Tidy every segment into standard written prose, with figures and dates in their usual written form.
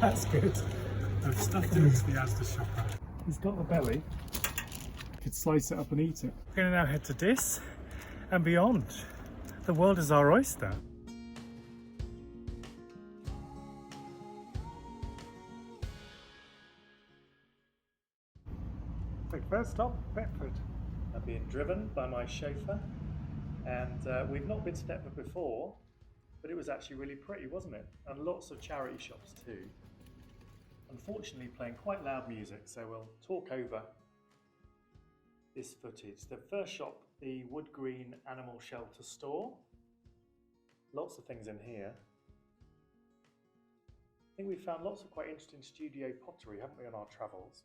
That's good. I've stuffed it into the Asda shopper. He's got the belly. You could slice it up and eat it. We're going to now head to Dis and beyond. The world is our oyster. So first stop, Thetford. I'm being driven by my chauffeur, and we've not been to Thetford before, but it was actually really pretty, wasn't it? And lots of charity shops too. Unfortunately playing quite loud music, so we'll talk over this footage. The first shop, the Wood Green Animal Shelter store. Lots of things in here. I think we found lots of quite interesting studio pottery, haven't we, on our travels?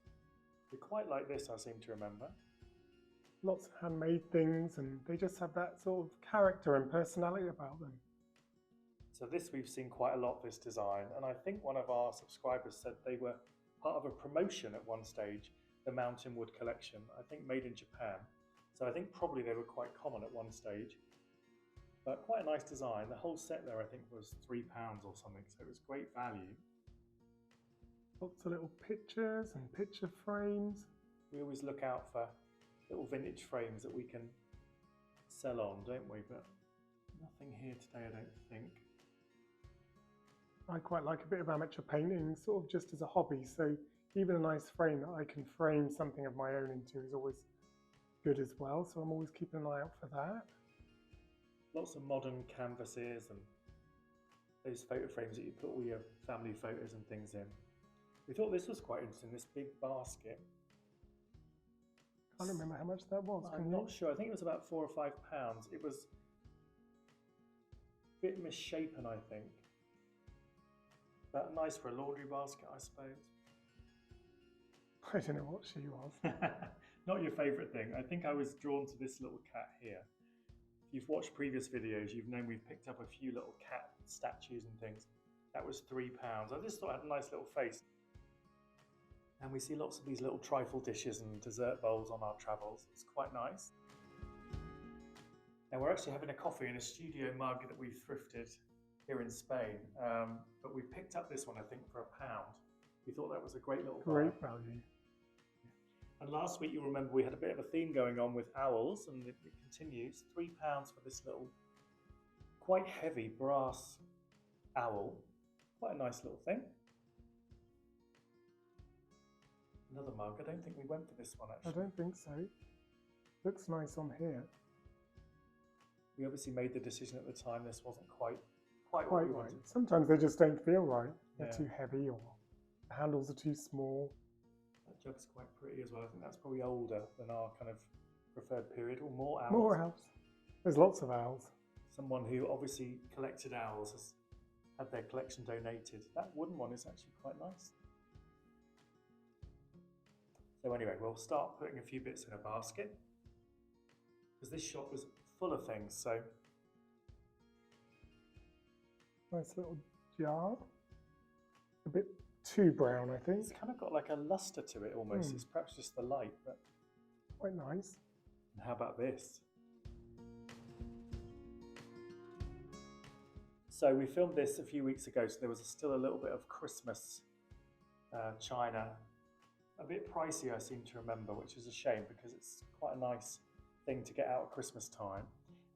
We quite like this, I seem to remember. Lots of handmade things, and they just have that sort of character and personality about them. So this we've seen quite a lot, this design, and I think one of our subscribers said they were part of a promotion at one stage, the Mountain Wood collection, I think made in Japan. So I think probably they were quite common at one stage, but quite a nice design. The whole set there I think was £3 or something, so it was great value. Lots of little pictures and picture frames. We always look out for little vintage frames that we can sell on, don't we? But nothing here today, I don't think. I quite like a bit of amateur painting, sort of just as a hobby, so even a nice frame that I can frame something of my own into is always good as well, so I'm always keeping an eye out for that. Lots of modern canvases and those photo frames that you put all your family photos and things in. We thought this was quite interesting, this big basket. I can't remember how much that was. I'm not sure. I think it was about £4 or £5. It was a bit misshapen, I think. But nice for a laundry basket, I suppose. I don't know what she was. Not your favourite thing. I think I was drawn to this little cat here. If you've watched previous videos, you've known we've picked up a few little cat statues and things. That was £3. I just thought it had a nice little face. And we see lots of these little trifle dishes and dessert bowls on our travels. It's quite nice. And we're actually having a coffee in a studio mug that we've thrifted here in Spain. But we picked up this one, I think, for £1. We thought that was a great little buy. Great value. And last week, you'll remember we had a bit of a theme going on with owls, and it continues. £3 for this little, quite heavy brass owl. Quite a nice little thing. Another mug. I don't think we went for this one, actually. I don't think so. Looks nice on here. We obviously made the decision at the time this wasn't quite what we wanted. Sometimes they just don't feel right. They're too heavy, or the handles are too small. That jug's quite pretty as well. I think that's probably older than our kind of preferred period, or more owls. More owls. There's lots of owls. Someone who obviously collected owls has had their collection donated. That wooden one is actually quite nice. So anyway, we'll start putting a few bits in a basket, because this shop was full of things. So nice little jar, a bit too brown, I think. It's kind of got like a luster to it almost. It's perhaps just the light, but quite nice. And how about this? So we filmed this a few weeks ago, so there was still a little bit of Christmas china. A bit pricey, I seem to remember, which is a shame because it's quite a nice thing to get out at Christmas time.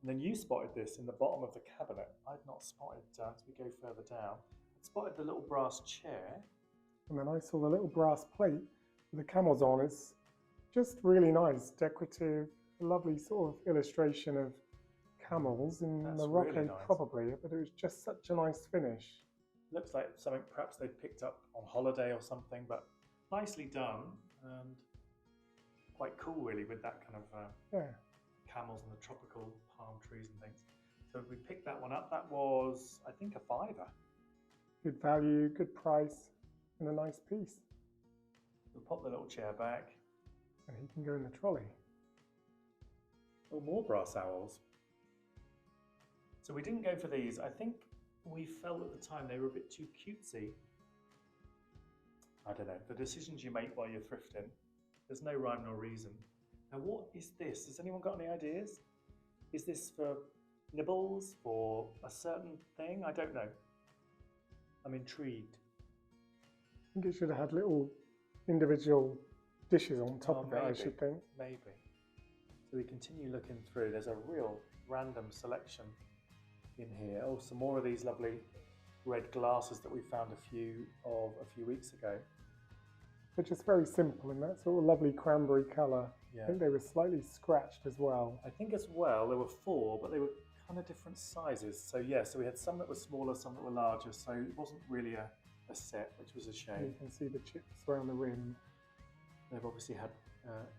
And then you spotted this in the bottom of the cabinet. I'd not spotted as we go further down. I spotted the little brass chair. And then I saw the little brass plate with the camels on. It's just really nice, decorative, lovely sort of illustration of camels in Morocco, really nice. Probably, but it was just such a nice finish. Looks like something perhaps they'd picked up on holiday or something, but nicely done and quite cool, really, with that kind of camels and the tropical palm trees and things. So we picked that one up. That was, I think, £5. Good value, good price, and a nice piece. We'll pop the little chair back. And he can go in the trolley. Oh, more brass owls. So we didn't go for these. I think we felt at the time they were a bit too cutesy. I don't know, the decisions you make while you're thrifting, there's no rhyme nor reason. Now what is this? Has anyone got any ideas? Is this for nibbles, for a certain thing? I don't know. I'm intrigued. think it should have had little individual dishes on top of it, I maybe, should think. Maybe. So we continue looking through. There's a real random selection in here. Oh, some more of these lovely red glasses that we found a few weeks ago. They're just very simple in that sort of lovely cranberry colour. Yeah. I think they were slightly scratched as well. I think as well there were 4, but they were kind of different sizes. So yeah, so we had some that were smaller, some that were larger. So it wasn't really a set, which was a shame. You can see the chips around the rim. They've obviously had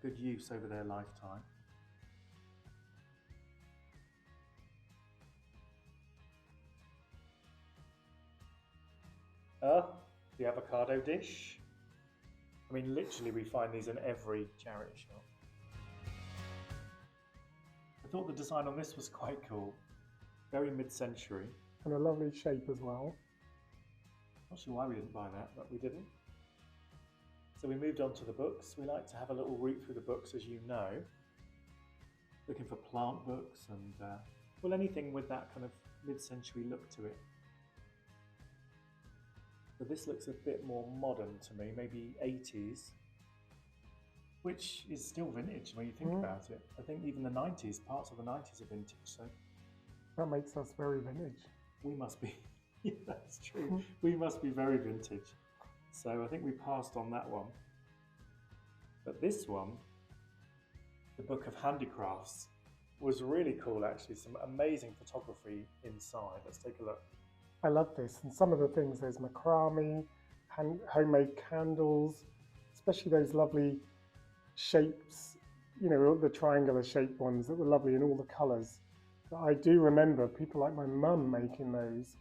good use over their lifetime. The avocado dish. I mean, literally we find these in every charity shop. I thought the design on this was quite cool. Very mid-century. And a lovely shape as well. Not sure why we didn't buy that, but we didn't. So we moved on to the books. We like to have a little route through the books, as you know. Looking for plant books and, well, anything with that kind of mid-century look to it. But this looks a bit more modern to me, maybe 80s, which is still vintage when you think about it. I think even the 90s, parts of the 90s are vintage, so. That makes us very vintage. We must be, yeah, that's true. We must be very vintage. So I think we passed on that one. But this one, the Book of Handicrafts, was really cool actually. Some amazing photography inside. Let's take a look. I love this, and some of the things, there's macrame, homemade candles, especially those lovely shapes, you know, the triangular shaped ones that were lovely in all the colours. I do remember people like my mum making those,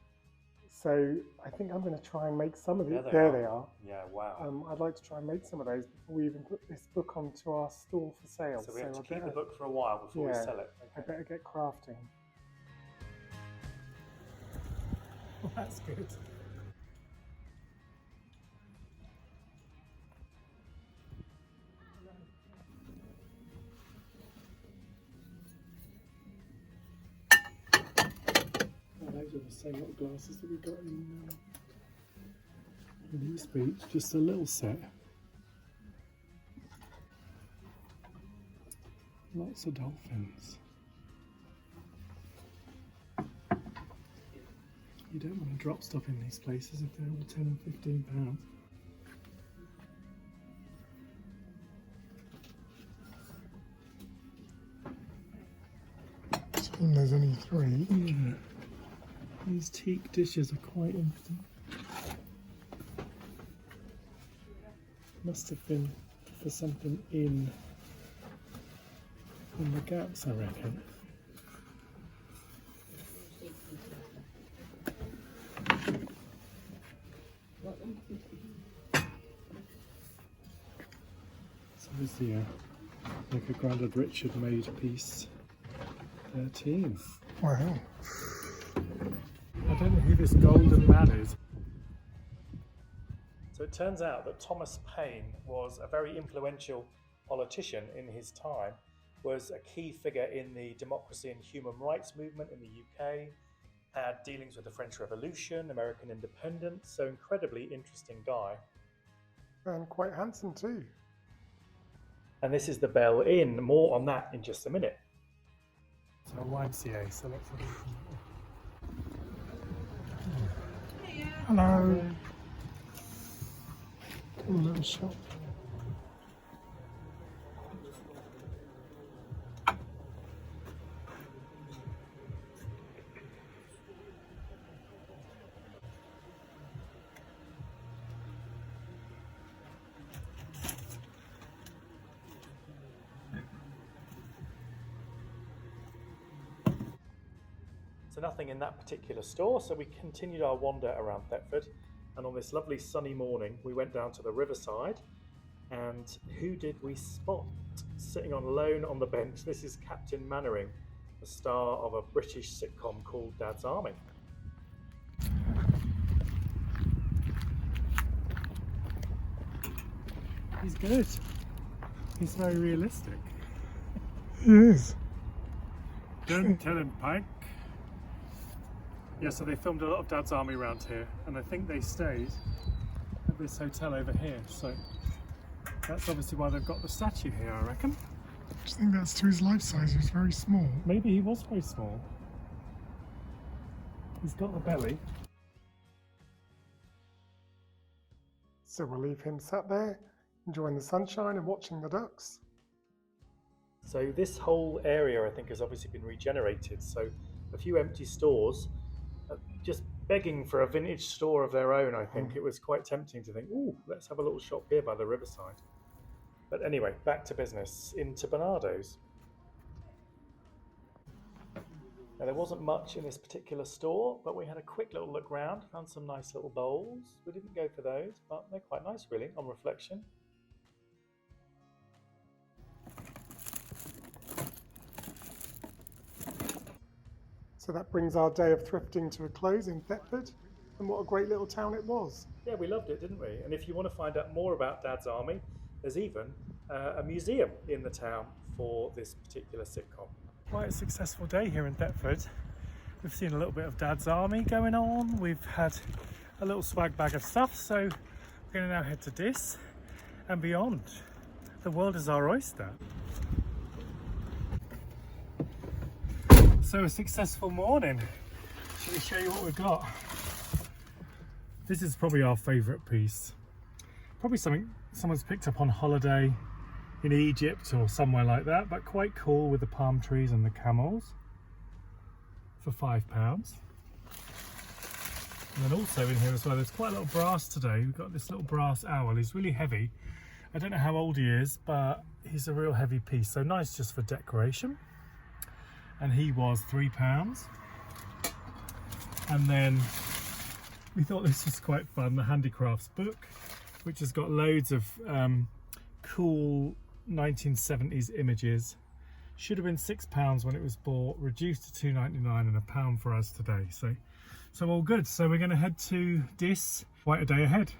so I think I'm going to try and make some of it. There they are. Yeah, wow. I'd like to try and make some of those before we even put this book onto our store for sale. So we have to keep the book for a while before we sell it. Okay. I better get crafting. Well, that's good. Those are the same little glasses that we got in this beach. Just a little set. Lots of dolphins. You don't want to drop stuff in these places if they're all 10 and £15. Shame there's only 3. Yeah. These teak dishes are quite interesting. Must have been for something in the gaps, I reckon. So this is the like a Grandad Richard made piece 13. Wow. I don't know who this golden man is. So it turns out that Thomas Paine was a very influential politician in his time, was a key figure in the democracy and human rights movement in the UK, had dealings with the French Revolution, American independence, so incredibly interesting guy. And quite handsome too. And this is the Bell Inn, more on that in just a minute. So YMCA, so let's have a look. Hello. Cool little shop. So nothing in that particular store, so we continued our wander around Thetford, and on this lovely sunny morning we went down to the riverside, and who did we spot sitting on alone on the bench? This is Captain Mannering, the star of a British sitcom called Dad's Army. He's good. He's very realistic. He is. Don't tell him, Pike. Yeah, so they filmed a lot of Dad's Army around here, and I think they stayed at of this hotel over here, so that's obviously why they've got the statue here, I reckon. I just think that's to his life size. He's very small. Maybe he was very small. He's got the belly. So we'll leave him sat there, enjoying the sunshine and watching the ducks. So this whole area, I think, has obviously been regenerated. So a few empty stores, just begging for a vintage store of their own, I think. It was quite tempting to think, ooh, let's have a little shop here by the riverside. But anyway, back to business, into Bernardo's. Now, there wasn't much in this particular store, but we had a quick little look round, found some nice little bowls. We didn't go for those, but they're quite nice, really, on reflection. So that brings our day of thrifting to a close in Thetford, and what a great little town it was. Yeah, we loved it, didn't we? And if you want to find out more about Dad's Army, there's even a museum in the town for this particular sitcom. Quite a successful day here in Thetford. We've seen a little bit of Dad's Army going on. We've had a little swag bag of stuff, so we're going to now head to Dis and beyond. The world is our oyster. So a successful morning. Shall we show you what we've got? This is probably our favourite piece. Probably something someone's picked up on holiday in Egypt or somewhere like that, but quite cool with the palm trees and the camels for £5. And then also in here as well, there's quite a lot of brass today. We've got this little brass owl. He's really heavy. I don't know how old he is, but he's a real heavy piece. So nice just for decoration. And he was £3. And then we thought this was quite fun, the handicrafts book, which has got loads of cool 1970s images. Should have been £6 when it was bought, reduced to £2.99 and £1 for us today. So all good. So we're going to head to Dis. Quite a day ahead.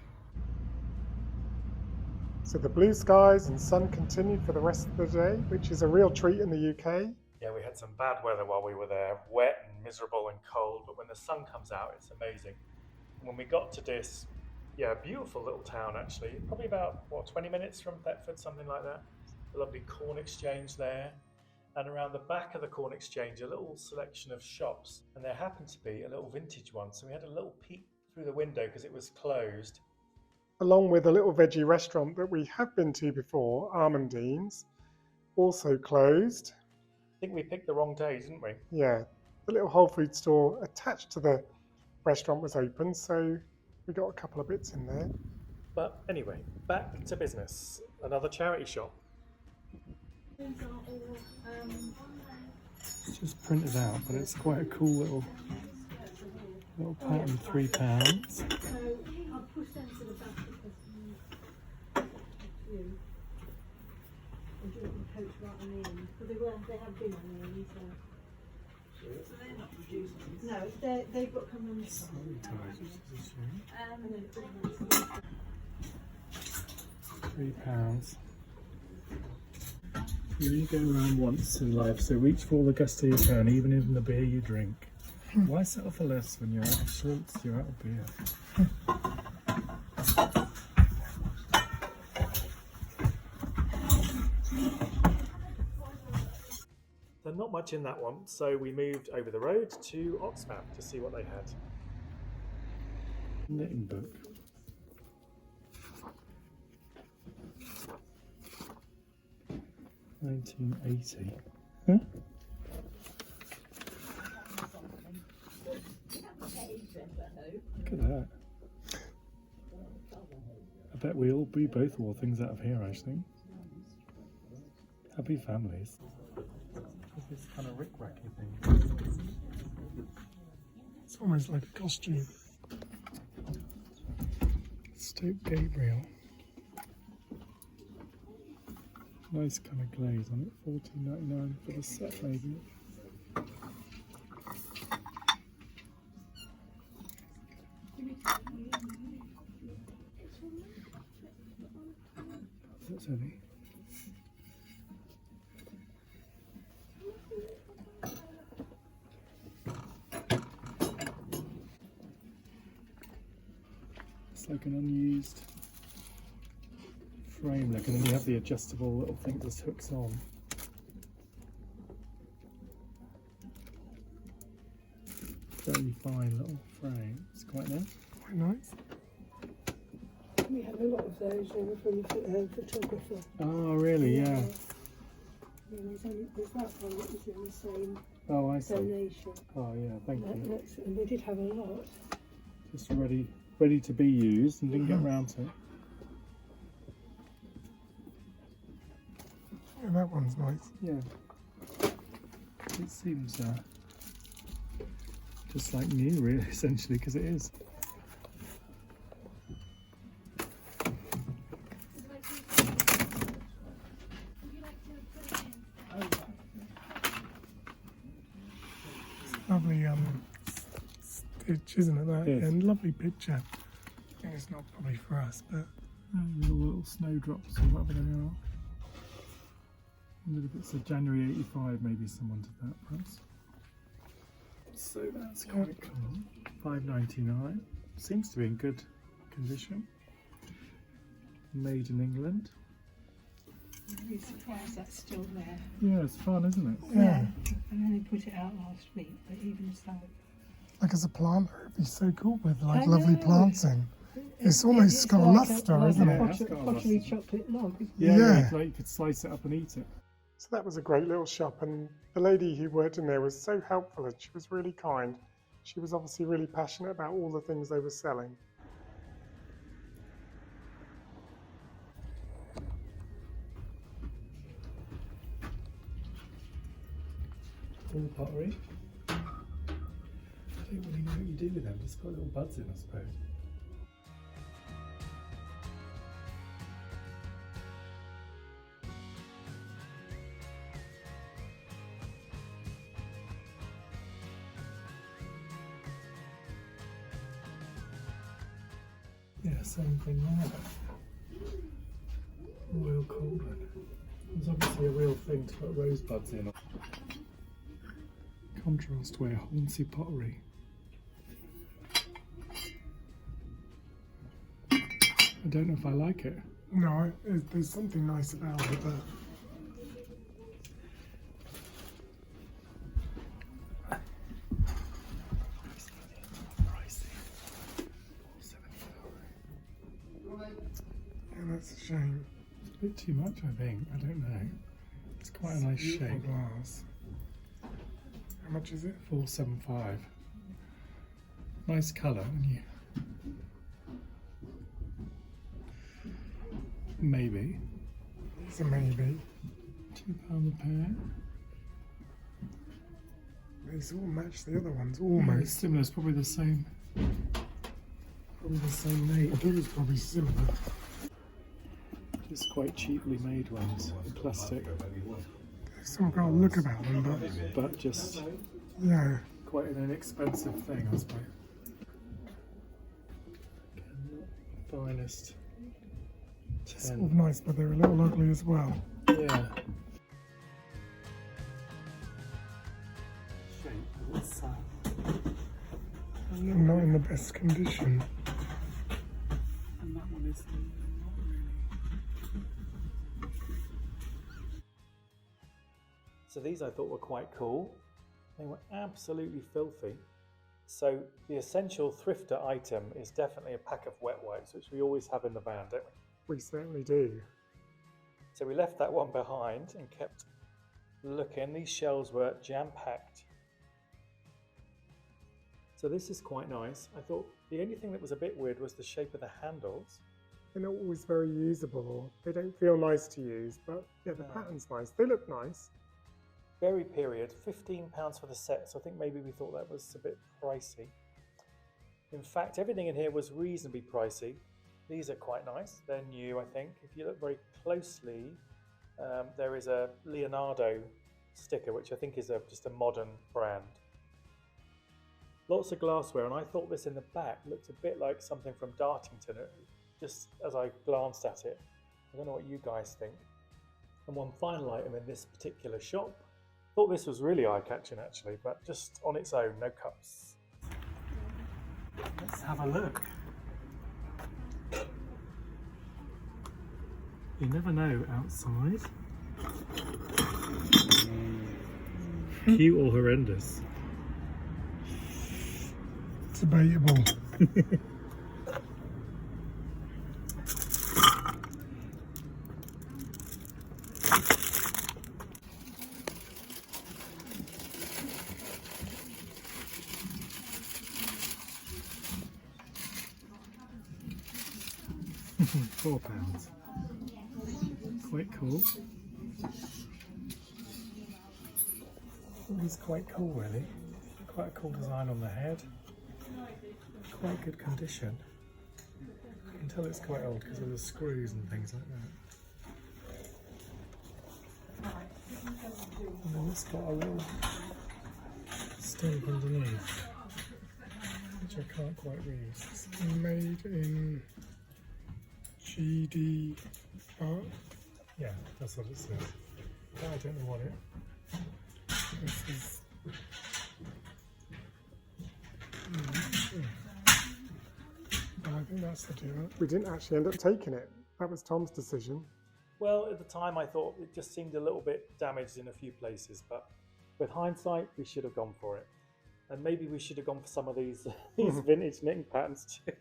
So the blue skies and sun continued for the rest of the day, which is a real treat in the UK. Yeah, we had some bad weather while we were there, wet and miserable and cold, but when the sun comes out, it's amazing. And when we got to Dis, yeah, a beautiful little town actually, probably about, 20 minutes from Thetford, something like that. A lovely corn exchange there. And around the back of the corn exchange, a little selection of shops. And there happened to be a little vintage one, so we had a little peek through the window because it was closed. Along with a little veggie restaurant that we have been to before, Armandine's, also closed. I think we picked the wrong day, didn't we? Yeah, the little Whole Food store attached to the restaurant was open, so we got a couple of bits in there. But anyway, back to business. Another charity shop. It's just printed out, but it's quite a cool little pattern, £3. So I'll push them to the back because you. And do it in the coach right on the end. But they have been on the end, so they're not reducing. No, they've got to come on this side. £3. You only go around once in life, so reach for all the gusto you can, even in the beer you drink. Why settle for less when you're out of salts, you're out of beer? There's not much in that one, so we moved over the road to Oxfam to see what they had. Knitting book. £19.80. Huh? Look at that. I bet we both wore things out of here, actually. Happy families. This kind of rick-racky thing. It's almost like a costume. Stoke Gabriel. Nice kind of glaze on it. $14.99 for the set, maybe. That's heavy. It's like an unused frame look, and then you have the adjustable little thing that just hooks on. Very fine little frame. It's quite nice. Quite nice. We have a lot of those from a photographer. Oh, really? Yeah. Yeah, there's that one that was in the same Oh, I see. donation. Oh, yeah. Thank you. And we did have a lot. Just ready to be used, and didn't get round to it. Yeah, that one's nice. Yeah. It seems just like new, really, essentially, because it is. Lovely stitch, isn't it? That Yes. and lovely picture. I think it's not probably for us, but Little snowdrops or whatever they are. I wonder if it's a January '85, maybe someone did that, perhaps. So that's quite cool. $5.99. Seems to be in good condition. Made in England. I'm really surprised that's still there. Yeah, it's fun, isn't it? yeah, And then they put it out last week, but even so. like as a planter, it'd be so cool with like I lovely know. plants in. It's almost got a luster, isn't it? It's got a Pottery luster. chocolate log. Yeah. Like you could slice it up and eat it. So that was a great little shop, and the lady who worked in there was so helpful, and she was really kind. She was obviously really passionate about all the things they were selling. All pottery. I don't really know what you do with them. Just put little buds in, I suppose. Yeah, same thing there. Royal cauldron. There's obviously a real thing to put rosebuds in. Contrast ware, Hornsey pottery. I don't know if I like it. No, there's something nice about it, but yeah, that's a shame. It's a bit too much, I think. I don't know. It's quite a nice Beautiful shape. glass. How much is it? 475. Nice colour, and you. Maybe. It's a maybe. £2 a pair. These all match the other ones, It's almost. similar. It's probably the same. Probably the same I mate. think it's probably similar. Just quite cheaply made ones, in plastic, Some got a look about them, but just yeah. quite an inexpensive thing, I suppose. Finest. It's sort of nice, but they're a little ugly as well. Yeah. Shape. What's that? Not in the best condition. And that one is not really. So these I thought were quite cool. They were absolutely filthy. So the essential thrifter item is definitely a pack of wet wipes, which we always have in the van, don't we? We certainly do. So we left that one behind and kept looking. These shelves were jam-packed. So this is quite nice. I thought the only thing that was a bit weird was the shape of the handles. They're not always very usable. They don't feel nice to use, but yeah, the No. pattern's nice. They look nice. Very period, £15 for the set, so I think maybe we thought that was a bit pricey. In fact, everything in here was reasonably pricey. These are quite nice. They're new, I think. If you look very closely, there is a Leonardo sticker, which I think is just a modern brand. Lots of glassware, and I thought this in the back looked a bit like something from Dartington, just as I glanced at it. I don't know what you guys think. And one final item in this particular shop. Thought this was really eye-catching actually, but just on its own, no cups. Let's have a look. You never know outside. Cute or horrendous? Debatable. £4. Quite cool. It is quite cool, really. Quite a cool design on the head. Quite good condition. You can tell it's quite old because of the screws and things like that. And then it's got a little stamp underneath, which I can't quite read. It's made in GD art. Yeah, that's what it says. But I don't know what it. This is I think that's the deal. We didn't actually end up taking it. That was Tom's decision. Well, at the time I thought it just seemed a little bit damaged in a few places, but with hindsight we should have gone for it. And maybe we should have gone for some of these these vintage knitting patterns too.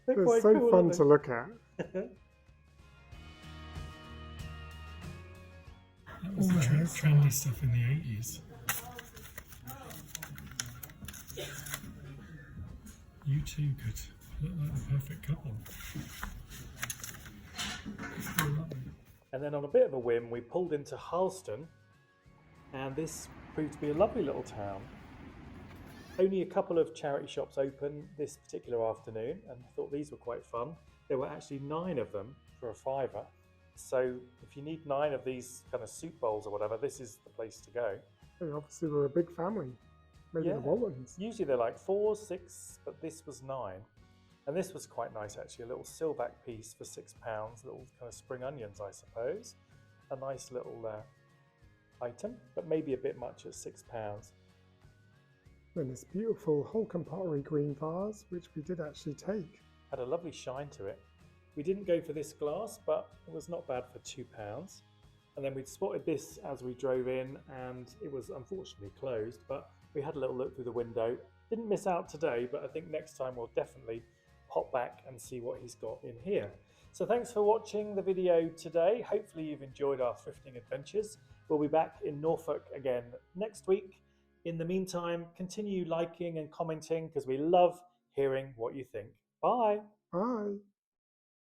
They're They're quite so cool, fun aren't to look at. they? That was the trendy stuff in the 80s. You two could look like the perfect couple. And then on a bit of a whim, we pulled into Harleston, and this proved to be a lovely little town. Only a couple of charity shops open this particular afternoon, and I thought these were quite fun. There were actually 9 of them for a £5. So if you need 9 of these kind of soup bowls or whatever, this is the place to go. Hey, obviously we're a big family. Maybe the Waltons. Usually they're like 4, 6, but this was 9. And this was quite nice actually, a little silverback piece for £6, little kind of spring onions I suppose. A nice little item, but maybe a bit much at £6. Then this beautiful Holcomb pottery green vase, which we did actually take. Had a lovely shine to it. We didn't go for this glass, but it was not bad for £2. And then we'd spotted this as we drove in, and it was unfortunately closed, but we had a little look through the window. Didn't miss out today, but I think next time we'll definitely pop back and see what he's got in here. So thanks for watching the video today. Hopefully you've enjoyed our thrifting adventures. We'll be back in Norfolk again next week. In the meantime, continue liking and commenting because we love hearing what you think. Bye. Bye.